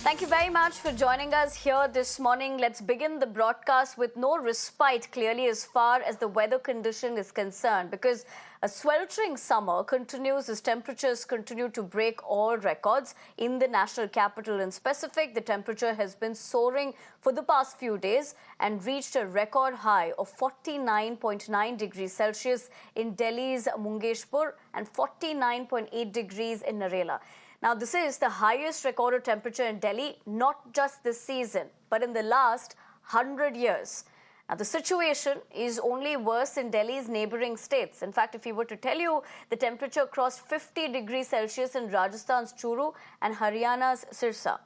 Thank you very much for joining us here this morning. Let's begin the broadcast with no respite, clearly, as far as the weather condition is concerned, because a sweltering summer continues as temperatures continue to break all records. In the national capital in specific, the temperature has been soaring for the past few days and reached a record high of 49.9 degrees Celsius in Delhi's Mungeshpur and 49.8 degrees in Narela. Now, this is the highest recorded temperature in Delhi, not just this season, but in the last 100 years. Now, the situation is only worse in Delhi's neighboring states. In fact, if we were to tell you, the temperature crossed 50 degrees Celsius in Rajasthan's Churu and Haryana's Sirsa.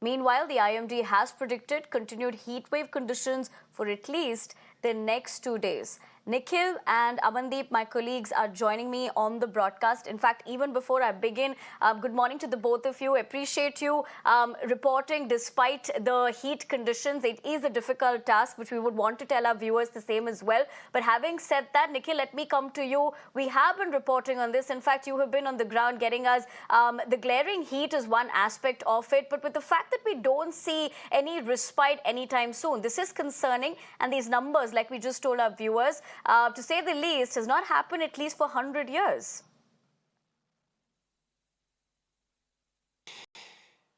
Meanwhile, the IMD has predicted continued heatwave conditions for at least the next 2 days. Nikhil and Amandeep, my colleagues, are joining me on the broadcast. In fact, even before I begin, good morning to the both of you. Appreciate you reporting despite the heat conditions. It is a difficult task, which we would want to tell our viewers the same as well. But having said that, Nikhil, let me come to you. We have been reporting on this. In fact, you have been on the ground getting us. The glaring heat is one aspect of it. But with the fact that we don't see any respite anytime soon, this is concerning. And these numbers, like we just told our viewers, to say the least, has not happened at least for 100 years.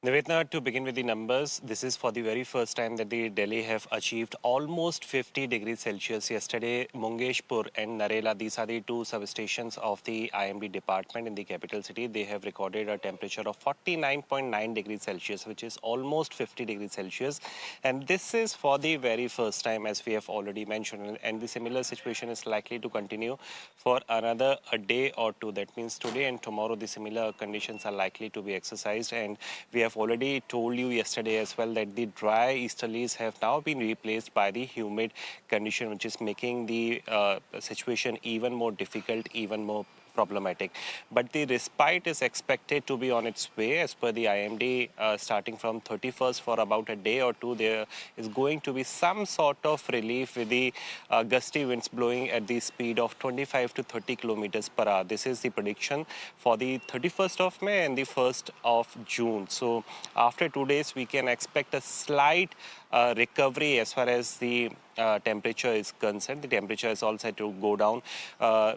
Nivetna, to begin with the numbers, this is for the very first time that the Delhi have achieved almost 50 degrees Celsius. Yesterday, Mungeshpur and Narela, these are the two substations of the IMD department in the capital city. They have recorded a temperature of 49.9 degrees Celsius, which is almost 50 degrees Celsius. And this is for the very first time, as we have already mentioned. And the similar situation is likely to continue for another a day or two. That means today and tomorrow, the similar conditions are likely to be exercised. And we have already told you yesterday as well that the dry easterlies have now been replaced by the humid condition, which is making the situation even more difficult, even more problematic. But the respite is expected to be on its way. As per the IMD, starting from 31st for about a day or two, there is going to be some sort of relief with the gusty winds blowing at the speed of 25 to 30 kilometers per hour. This is the prediction for the 31st of May and the 1st of June. So after 2 days, we can expect a slight recovery as far as the temperature is concerned. The temperature is all set to go down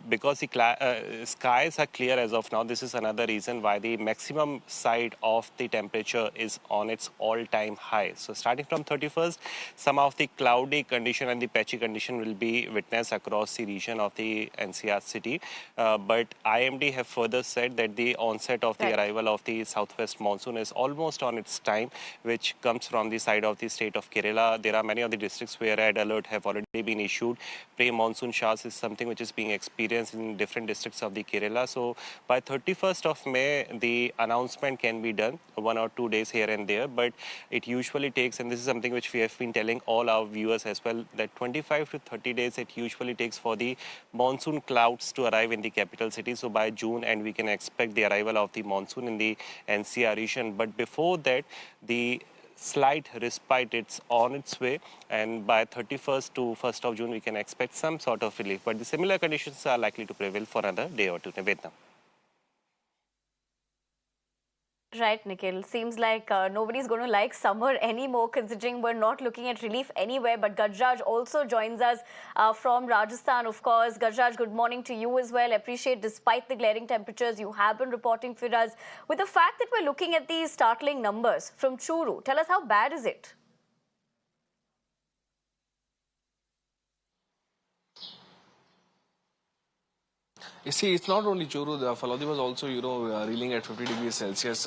because the skies are clear as of now. This is another reason why the maximum side of the temperature is on its all-time high. So starting from 31st, some of the cloudy condition and the patchy condition will be witnessed across the region of the NCR city. But IMD have further said that the onset of the arrival of the southwest monsoon is almost on its time, which comes from the side of the state of Kerala. There are many of the districts where red alert have already been issued. Pre-monsoon showers is something which is being experienced in different districts of the Kerala. So by 31st of May, the announcement can be done 1 or 2 days here and there. But it usually takes, and this is something which we have been telling all our viewers as well, that 25 to 30 days it usually takes for the monsoon clouds to arrive in the capital city. So by June, and we can expect the arrival of the monsoon in the NCR region. But before that, the slight respite, it's on its way, and by 31st to 1st of June we can expect some sort of relief, but the similar conditions are likely to prevail for another day or two. Nivedna. Right, Nikhil. Seems like nobody's going to like summer anymore, considering we're not looking at relief anywhere. But Gajraj also joins us from Rajasthan, of course. Gajraj, good morning to you as well. Appreciate, despite the glaring temperatures, you have been reporting for us. With the fact that we're looking at these startling numbers from Churu, tell us, how bad is it? You see, it's not only Churu. The Falodi was also, reeling at 50 degrees Celsius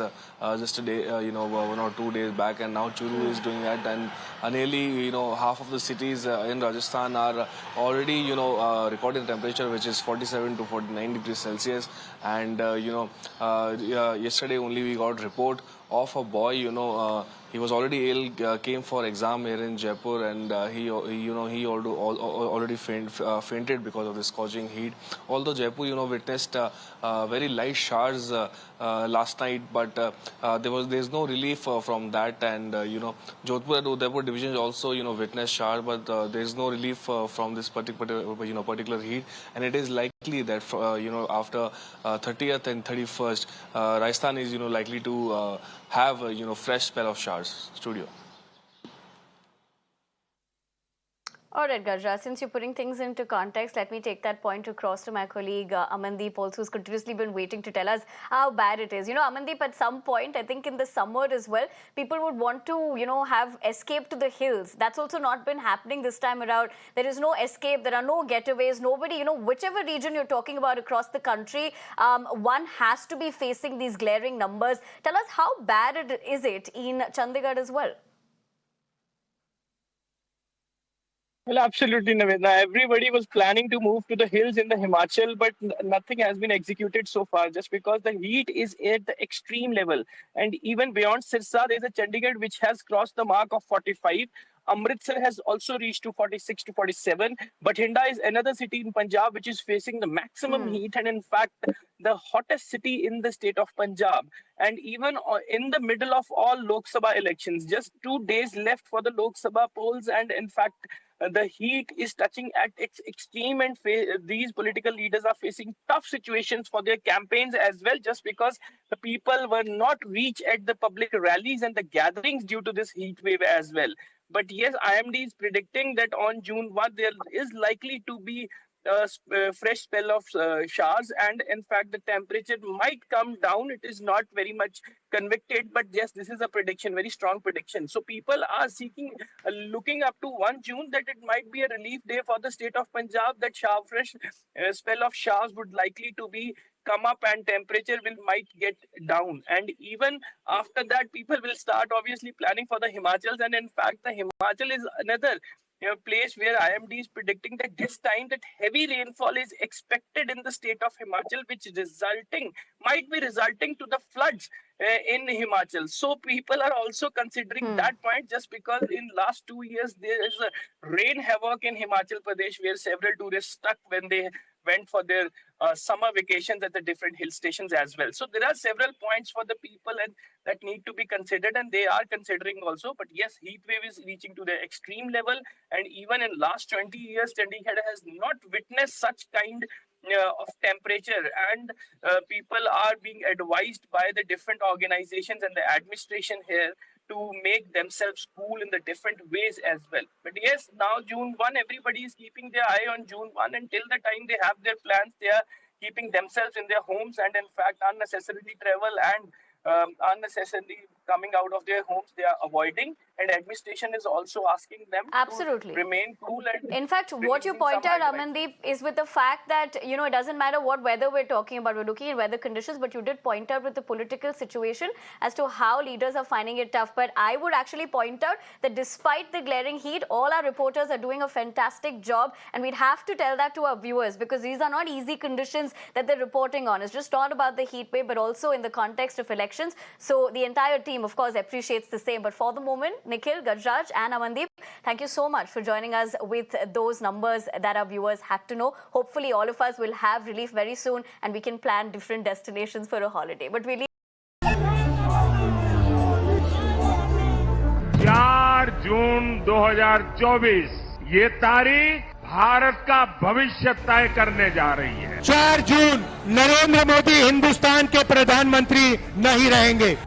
just a day, 1 or 2 days back, and now Churu is doing that, and nearly, half of the cities in Rajasthan are already, recording temperature which is 47 to 49 degrees Celsius, and yesterday only we got report of a boy, he was already ill, came for exam here in Jaipur, and he already fainted because of the scorching heat. Although Jaipur, witnessed very light showers last night, but there's no relief from that, and Jodhpur and Udaipur divisions also, witnessed shower, but there's no relief from this particular heat, and it is likely that after 30th and 31st, Rajasthan is likely to have a fresh spell of showers. Studio. All right, Gajra, since you're putting things into context, let me take that point across to my colleague Amandeep also, who's continuously been waiting to tell us how bad it is. You know, Amandeep, at some point, I think in the summer as well, people would want to, have escape to the hills. That's also not been happening this time around. There is no escape. There are no getaways. Nobody, whichever region you're talking about across the country, one has to be facing these glaring numbers. Tell us how bad is it in Chandigarh as well? Well, absolutely, Navedna. Everybody was planning to move to the hills in the Himachal, but nothing has been executed so far just because the heat is at the extreme level. And even beyond Sirsa, there's a Chandigarh which has crossed the mark of 45. Amritsar has also reached to 46 to 47. Bathinda is another city in Punjab which is facing the maximum heat, and in fact, the hottest city in the state of Punjab. And even in the middle of all Lok Sabha elections, just 2 days left for the Lok Sabha polls, and in fact, the heat is touching at its extreme, and these political leaders are facing tough situations for their campaigns as well, just because the people were not reached at the public rallies and the gatherings due to this heat wave as well. But yes, IMD is predicting that on June 1, there is likely to be a fresh spell of showers, and in fact, the temperature might come down. It is not very much convicted, but yes, this is a prediction, very strong prediction. So people are seeking, looking up to 1 June, that it might be a relief day for the state of Punjab, that fresh spell of showers would likely to be come up and temperature might get down. And even after that, people will start obviously planning for the Himachals, and in fact, the Himachal is another place where IMD is predicting that this time that heavy rainfall is expected in the state of Himachal, which might be resulting to the floods in Himachal. So people are also considering that point, just because in last 2 years there is a rain havoc in Himachal Pradesh where several tourists stuck when they went for their summer vacations at the different hill stations as well. So there are several points for the people and that need to be considered, and they are considering also. But yes, heat wave is reaching to the extreme level, and even in last 20 years, Chandigarh has not witnessed such kind of temperature, and people are being advised by the different organizations and the administration here to make themselves cool in the different ways as well. But yes, now June 1, everybody is keeping their eye on June 1. Until the time they have their plans, they are keeping themselves in their homes, and in fact, unnecessarily travel and unnecessarily coming out of their homes, they are avoiding. And administration is also asking them Absolutely. to remain cool. And in fact, what you point out, Amandeep, is with the fact that, it doesn't matter what weather we're talking about. We're looking at weather conditions, but you did point out with the political situation as to how leaders are finding it tough. But I would actually point out that despite the glaring heat, all our reporters are doing a fantastic job. And we'd have to tell that to our viewers, because these are not easy conditions that they're reporting on. It's just not about the heat wave, but also in the context of elections. So the entire team, of course, appreciates the same. But for the moment, Nikhil, Gajraj and Amandeep, thank you so much for joining us with those numbers that our viewers had to know. Hopefully, all of us will have relief very soon and we can plan different destinations for a holiday. But we 4 जून 2024 ये तारीख भारत का भविष्य तय करने जा रही है। 4 जून नरेंद्र मोदी हिंदुस्तान के प्रधानमंत्री नहीं रहेंगे।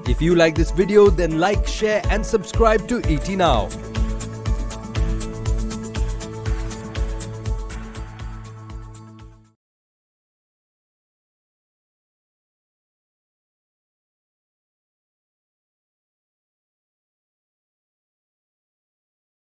If you like this video, then like, share and subscribe to ET Now.